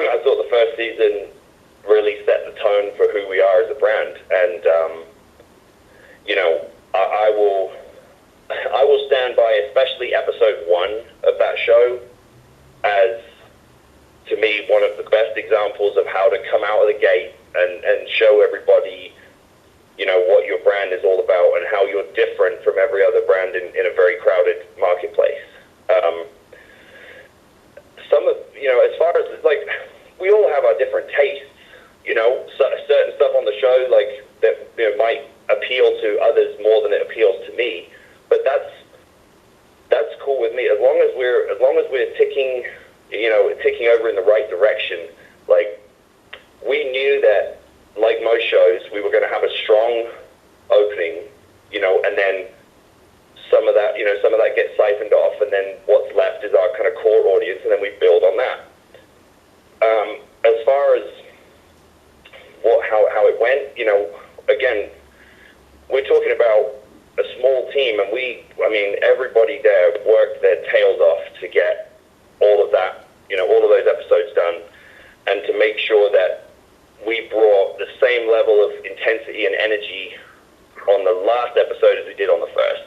I thought the first season really set the tone for who we are as a brand, and I will stand by, especially episode 1 of that show, as, to me, one of the best examples of how to come out of the gate and show everybody, what your brand is all about and how you're different from every other brand in a very crowded marketplace. As far as, we all have our different tastes, certain stuff on the show, that might appeal to others more than it appeals to me, but that's cool with me, as long as we're ticking over in the right direction. We knew that, like most shows, we were going to have a strong opening, and then some of that gets siphoned off, and then what's left is our kind of core audience, and then we build on that. As far as how it went, again, we're talking about a small team, and everybody there worked their tails off to get all of that, all of those episodes done, and to make sure that we brought the same level of intensity and energy on the last episode as we did on the first.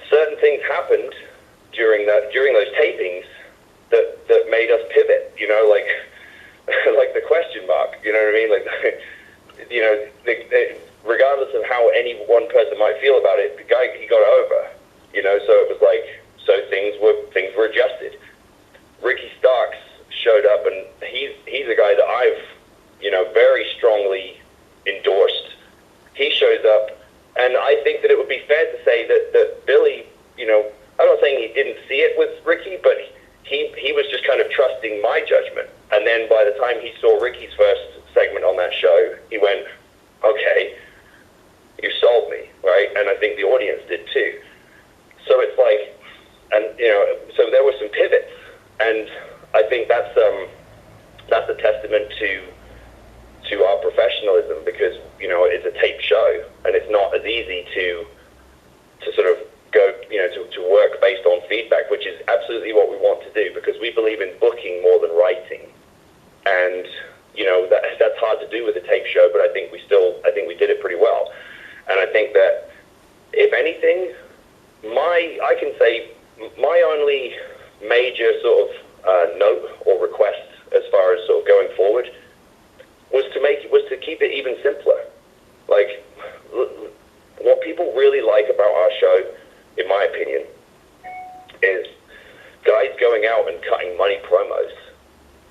Certain things happened during those tapings that made us pivot, like the question mark, you know what I mean? Regardless of how any one person might feel about it, the guy, he got over, so it was things were adjusted. Ricky Starks showed up, and he's a guy that I've, very strongly endorsed. He shows up, and I think that it would be fair to say that Billy, I'm not saying he didn't see it with Ricky, but he was just kind of trusting my judgment. And then by the time he saw Ricky's first segment on that show, he went, okay, you sold me, right? And I think the audience did too. So it's so there were some pivots, and I think that's a testament to our professionalism, because it's a taped show, and it's not as easy to sort of go to work based on feedback, which is absolutely what we want to do, because we believe in booking more than writing, and that's hard to do with a tape show, but I think we did it pretty well. And I think that, if anything, I can say my only major sort of note or request as far as sort of going forward was to keep it even simpler. What people really like about our show, in my opinion, is guys going out and cutting money promos.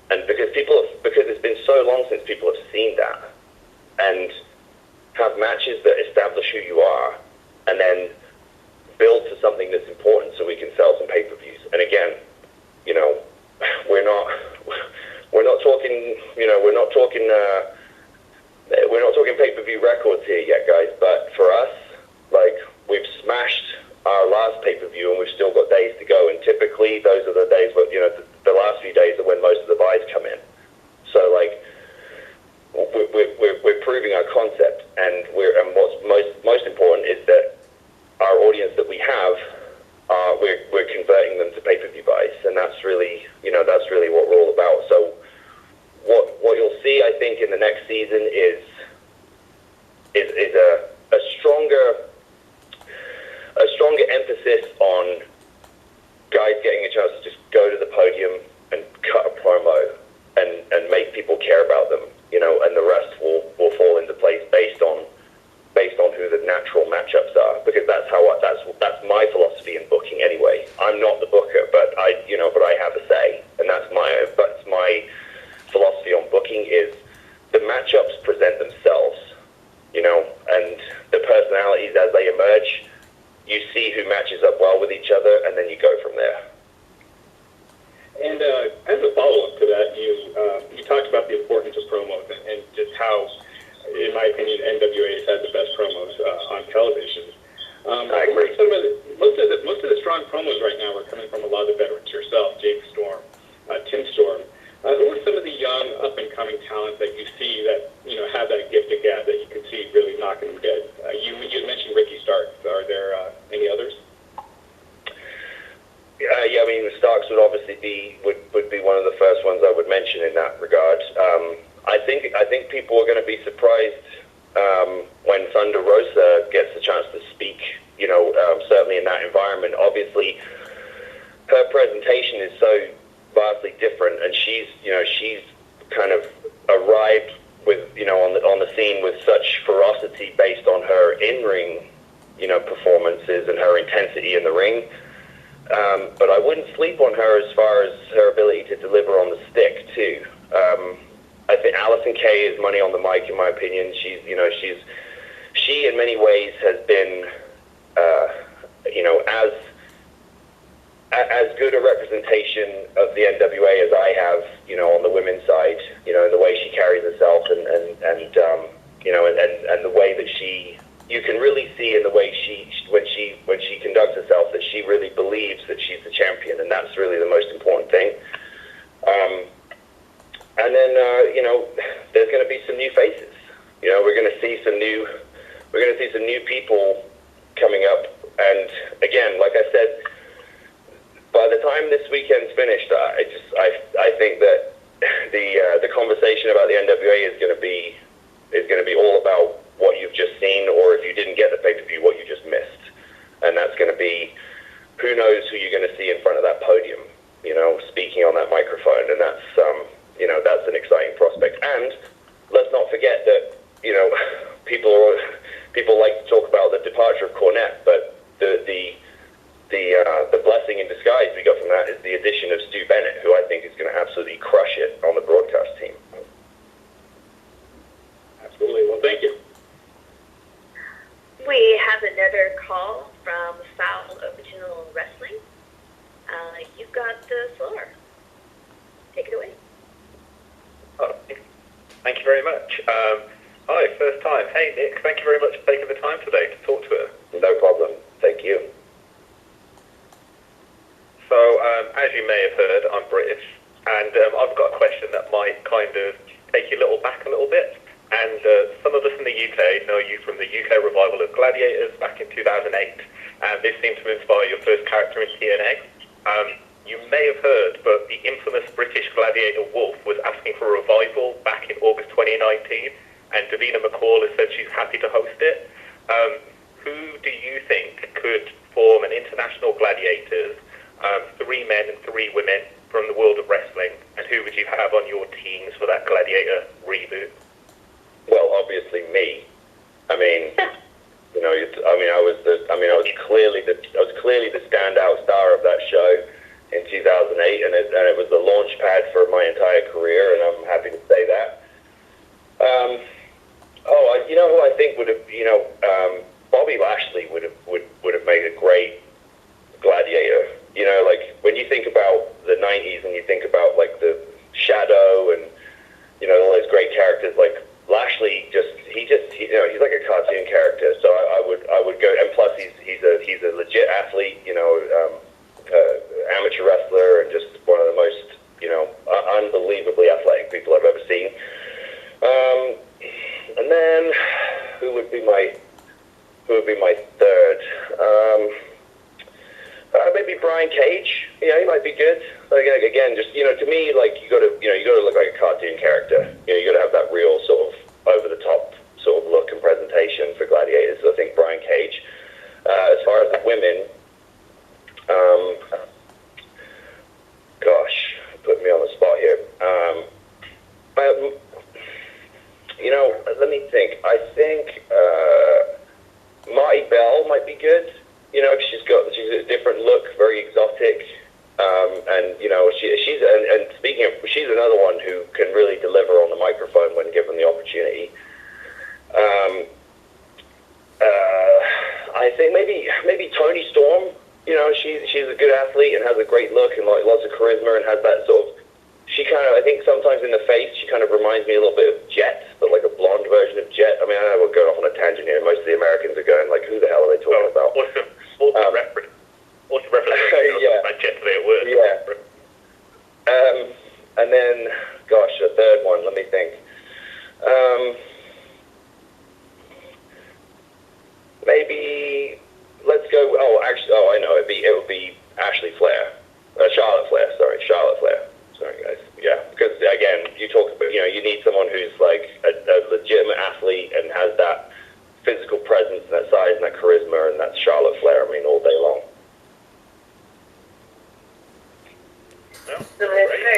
And because it's been so long since people have seen that, and have matches that establish who you are, and then build to something that's important so we can sell some pay-per-views. And again, we're not talking pay-per-view records here yet, guys, but for us, we've smashed our last pay-per-view, and we've still got days to go, and typically those are the days where, the last few days are when most of the buys come in. So, we're proving our concept, and what's most important is that our audience that we have, we're converting them to pay-per-view buys, and that's really what we're all about. So what you'll see, I think, in the next season is a stronger emphasis on guys getting a chance to just go to the podium and cut a promo and make people care about them, and the rest will fall into place based on who the natural matchups are, because that's my philosophy in booking anyway. I'm not the booker, but I have a say, and that's my philosophy on booking is the matchups present themselves, and the personalities as they emerge, you see who matches up well with each other, and then you go from there. And as a follow-up to that, you talked about the importance of promos and just how, in my opinion, NWA has had the best promos on television. I agree. Most of the strong promos right now are coming from a lot of the veterans, yourself, Jake Storm, Tim Storm. Who are some of the young, up-and-coming talents that you see that have that gift of gab that you can see really knocking them dead? You mentioned Ricky Starks. Are there any others? The Starks would obviously obviously would be one of the first ones I would mention in that regard. I think people are going to be surprised when Thunder Rosa gets the chance to speak. Certainly in that environment. Obviously, her presentation is so vastly different, and she's kind of arrived with on the scene with such ferocity based on her in-ring performances and her intensity in the ring. But I wouldn't sleep on her as far as her ability to deliver on the stick too. I think Allysin Kay is money on the mic in my opinion. She in many ways has been as good a representation of the NWA as I have, on the women's side, the way she carries herself and the way that you can really see in the way when she conducts herself that she really believes that she's the champion, and that's really the most important thing. And then there's going to be some new faces. We're going to see some new people coming up. And again, like I said, by the time this weekend's finished, I think that the conversation about the NWA is going to be all about what you've just seen, or if you didn't get the pay-per-view, what you just missed. And that's going to be, who knows who you're going to see in front of that podium, speaking on that microphone, and that's that's an exciting prospect. And let's not forget that people like to talk about the departure of Cornette, but the blessing in disguise we got from that is the addition of Stu Bennett, who I think is going to absolutely crush it on the broadcast team. Absolutely. Well, thank you. We have another call from Foul Original Wrestling. You've got the floor. Take it away. Oh, thank you very much. Hi, first time. Hey, Nick, thank you very much for taking the time today to talk to us. No problem. Thank you. So, as you may have heard, I'm British, and I've got a question that might kind of take you back a little bit. And some of us in the UK know you from the UK revival of Gladiators back in 2008, and this seemed to inspire your first character in TNA. You may have heard, but the infamous British gladiator Wolf was asking for a revival back in August 2019, and Davina McCall has said she's happy to host it. Who do you think could form an international gladiators, 3 men and 3 women from the world of wrestling, and who would you have on your teams for that gladiator reboot? Well, obviously me. I was clearly the standout star of that show in 2008, and it was the launch pad for my entire career, and I'm happy to say that. Who I think would have, Bobby Lashley would have made a great gladiator. Like when you think about the 90s and you think about like the Shadow and all those great characters, like Lashley he's like a cartoon character. So I would go, and plus he's a legit athlete, amateur wrestler, and just one of the most unbelievably athletic people I've ever seen. And then who would be my third? Maybe Brian Cage. He might be good. Like, again, just to me, like you got to look like a cartoon character. You got to have that real sort of over the top sort of look and presentation for gladiators. So I think Brian Cage. As far as the women, gosh, put me on the spot here. Let me think. I think Marti Belle might be good. She's a different look, very exotic, and speaking of, she's another one who can really deliver on the microphone when given the opportunity. I think maybe Toni Storm. She's a good athlete and has a great look and like lots of charisma and has that sort of. She kind of, I think sometimes in the face, she kind of reminds me a little bit of Jet, but like a blonde version of Jet. I mean, I know we're going off on a tangent here. Most of the Americans are going like, who the hell are they talking about? What's the reference? What's the reference? Yeah. Jet today at work. Yeah. And then, gosh, a third one. Let me think. Maybe let's go. I know. It would be Charlotte Flair. Charlotte Charlotte Flair.